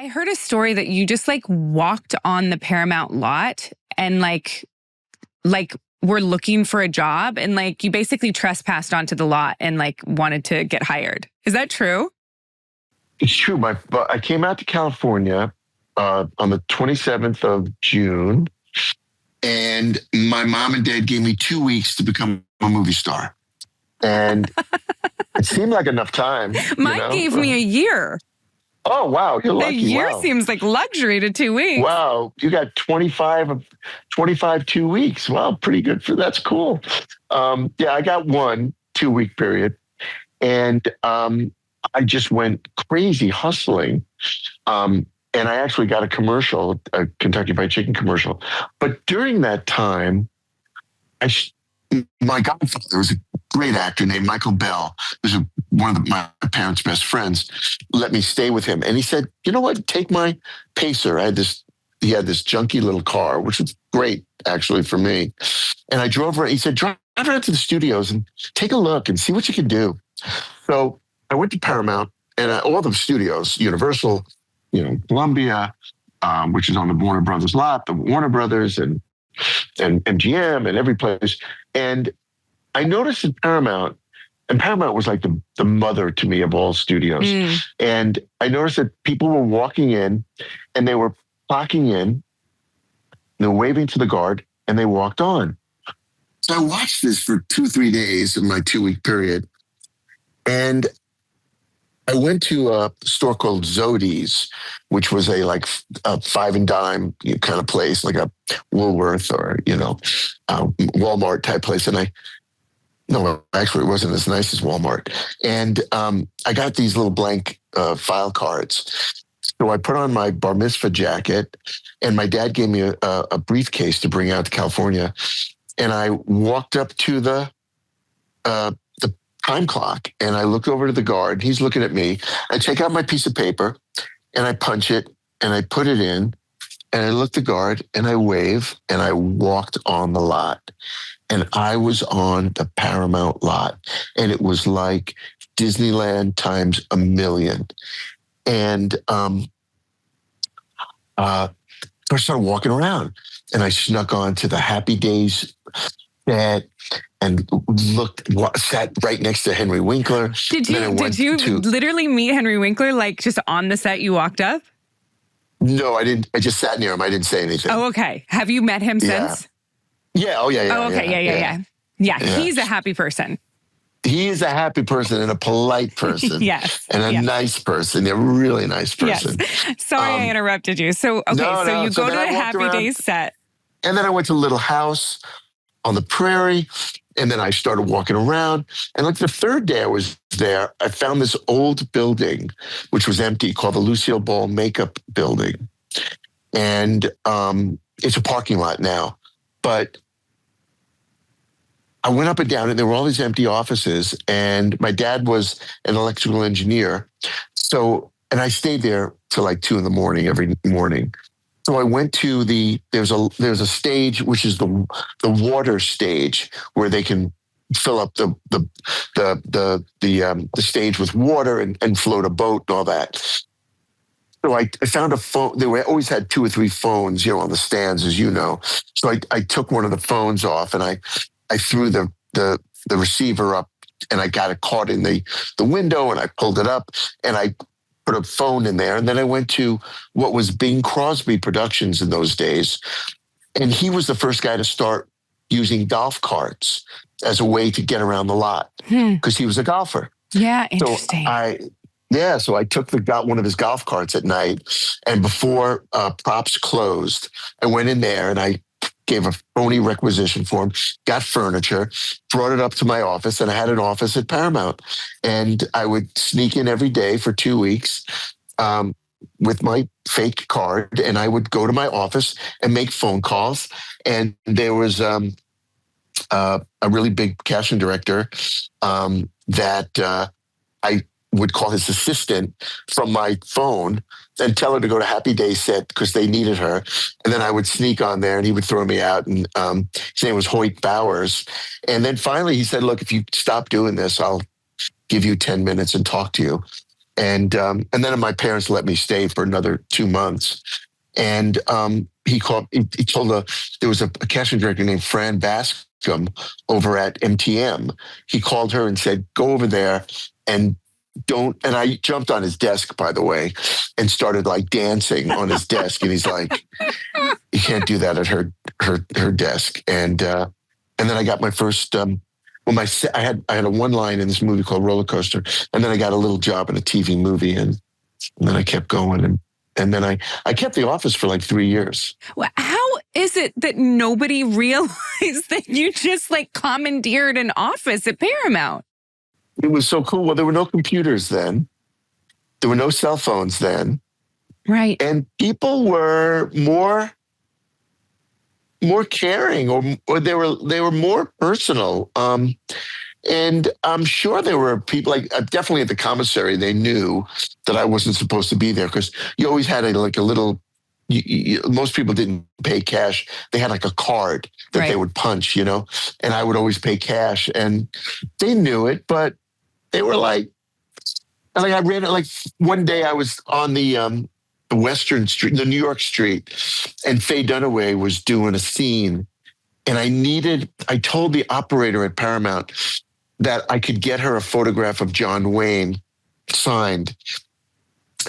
I heard a story that you just like walked on the Paramount lot and like were looking for a job and like you basically trespassed onto the lot and like wanted to get hired. Is that true? It's true. But I came out to California on the 27th of June, and my mom and dad gave me 2 weeks to become a movie star. And it seemed like enough time. Mine gave me a year. Oh, wow. You're lucky. A year seems like luxury to 2 weeks. Wow. You got 25 2 weeks. Wow. Pretty good that's cool. Yeah, I got 1 2-week period. And I just went crazy hustling. And I actually got a commercial, a Kentucky Fried Chicken commercial. But during that time, my godfather was a great actor named Michael Bell, who's one of my parents' best friends, let me stay with him. And he said, you know what, take my Pacer. He had this junky little car, which was great actually for me. And I drove around, he said, drive around to the studios and take a look and see what you can do. So I went to Paramount and all the studios, Universal, Columbia, which is on the Warner Brothers lot, the Warner Brothers and MGM and every place. And I noticed at Paramount, and Paramount was like the mother to me of all studios. And I noticed that people were walking in and they were clocking in, they were waving to the guard, and they walked on. So I watched this for 2-3 days in my 2-week period. And I went to a store called Zodi's, which was a five and dime kind of place, like a Woolworth or, Walmart type place. And no, actually it wasn't as nice as Walmart. And I got these little blank file cards. So I put on my bar mitzvah jacket, and my dad gave me a briefcase to bring out to California. And I walked up to the time clock, and I looked over to the guard. He's looking at me. I take out my piece of paper and I punch it and I put it in, and I look at the guard and I wave, and I walked on the lot, and I was on the Paramount lot, and it was like Disneyland times a million. And I started walking around, and I snuck onto the Happy Days set and sat right next to Henry Winkler. Did you literally meet Henry Winkler, like just on the set you walked up? No, I didn't. I just sat near him. I didn't say anything. Oh, okay. Have you met him since? Yeah. Oh, yeah. Oh, okay. Yeah. He's a happy person. He is a happy person and a polite person. Yes. And a nice person, a really nice person. Yes. Sorry, I interrupted you. So, okay, you go to a Happy Days set. And then I went to a little house on the prairie, and then I started walking around. And like the third day I was there, I found this old building, which was empty, called the Lucille Ball Makeup Building. And it's a parking lot now. But I went up and down, and there were all these empty offices, and my dad was an electrical engineer. And I stayed there till like 2 a.m. every morning. So I went to there's a stage, which is the water stage, where they can fill up the stage with water and float a boat and all that. So I found a phone. They always had 2 or 3 phones, on the stands, as you know. So I took one of the phones off, and I threw the receiver up, and I got it caught in the window, and I pulled it up, and I put a phone in there. And then I went to what was Bing Crosby Productions in those days. And he was the first guy to start using golf carts as a way to get around the lot, because he was a golfer. Yeah, interesting. So I took one of his golf carts at night, and before props closed, I went in there and I gave a phony requisition form, got furniture, brought it up to my office, and I had an office at Paramount. And I would sneak in every day for 2 weeks with my fake card, and I would go to my office and make phone calls. And there was a really big casting director that I would call his assistant from my phone and tell her to go to Happy Day set because they needed her. And then I would sneak on there, and he would throw me out. And his name was Hoyt Bowers. And then finally he said, look, if you stop doing this, I'll give you 10 minutes and talk to you. And then my parents let me stay for another 2 months. And he called. He told there was a casting director named Fran Bascom over at MTM. He called her and said, "Go over there and don't." And I jumped on his desk, by the way, and started like dancing on his desk. And he's like, "You can't do that at her desk." And then I got my first. I had a one line in this movie called Roller Coaster, and then I got a little job in a TV movie, and then I kept going, and then I kept the office for like 3 years. Well, how is it that nobody realized that you just like commandeered an office at Paramount? It was so cool. Well, there were no computers then. There were no cell phones then. Right. And people were more caring, or they were more personal. And I'm sure there were people like definitely at the commissary. They knew that I wasn't supposed to be there because you always had a little. Most people didn't pay cash. They had like a card that they would punch, and I would always pay cash, and they knew it, but they were like I ran it like one day I was on the Western Street, the New York Street, and Faye Dunaway was doing a scene. And I told the operator at Paramount that I could get her a photograph of John Wayne signed.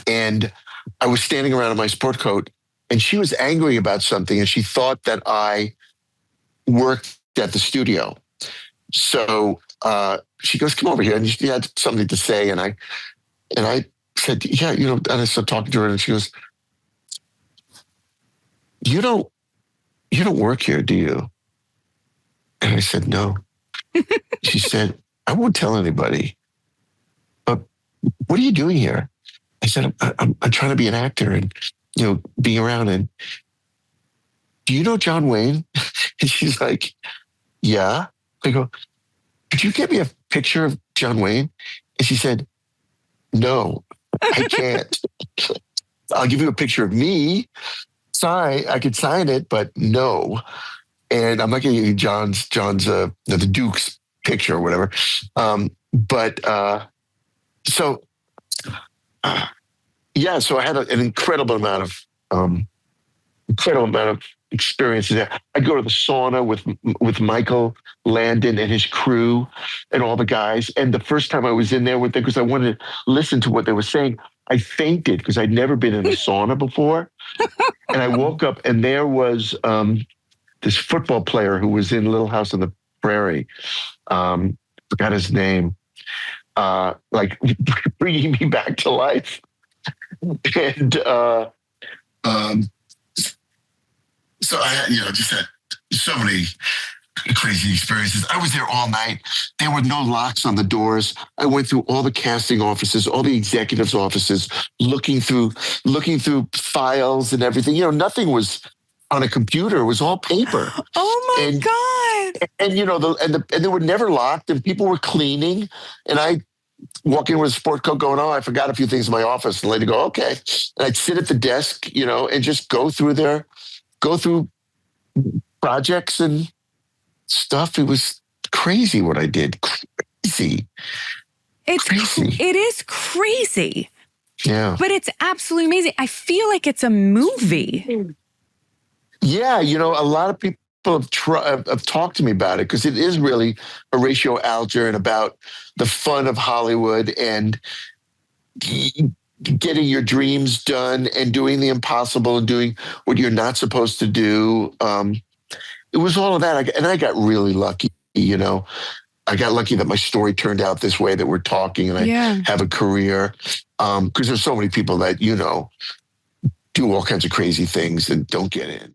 And I was standing around in my sport coat, and she was angry about something, and she thought that I worked at the studio. So she goes, "Come over here." And she had something to say. And I said, "Yeah," and I started talking to her, and she goes, You don't work here, do you?" And I said, "No." She said, "I won't tell anybody. But what are you doing here?" I said, I'm trying to be an actor and, being around. And do you know John Wayne?" And she's like, "Yeah." I go, "Could you get me a picture of John Wayne?" And she said, "No, I can't. I'll give you a picture of me. I could sign it, but no. And I'm not going to give you John's the Duke's picture or whatever." So I had an incredible amount of experiences there. I'd go to the sauna with Michael Landon and his crew and all the guys. And the first time I was in there with them, because I wanted to listen to what they were saying, I fainted because I'd never been in a sauna before. And I woke up, and there was this football player who was in Little House on the Prairie. Forgot his name. Like bringing me back to life. And so I had, just had so many crazy experiences. I was there all night. There were no locks on the doors. I went through all the casting offices, all the executives' offices, looking through files and everything. Nothing was on a computer. It was all paper. Oh my God. And they were never locked, and people were cleaning. And I walk in with a sport coat going, "Oh, I forgot a few things in my office." And the lady go, "Okay." And I'd sit at the desk, and just go through projects and stuff. It was crazy what I did. Crazy. It is crazy. Yeah. But it's absolutely amazing. I feel like it's a movie. Yeah. A lot of people have talked to me about it because it is really Horatio Alger and about the fun of Hollywood and getting your dreams done and doing the impossible and doing what you're not supposed to do. It was all of that. And I got really lucky, I got lucky that my story turned out this way, that we're talking and I have a career. Because there's so many people that, do all kinds of crazy things and don't get in.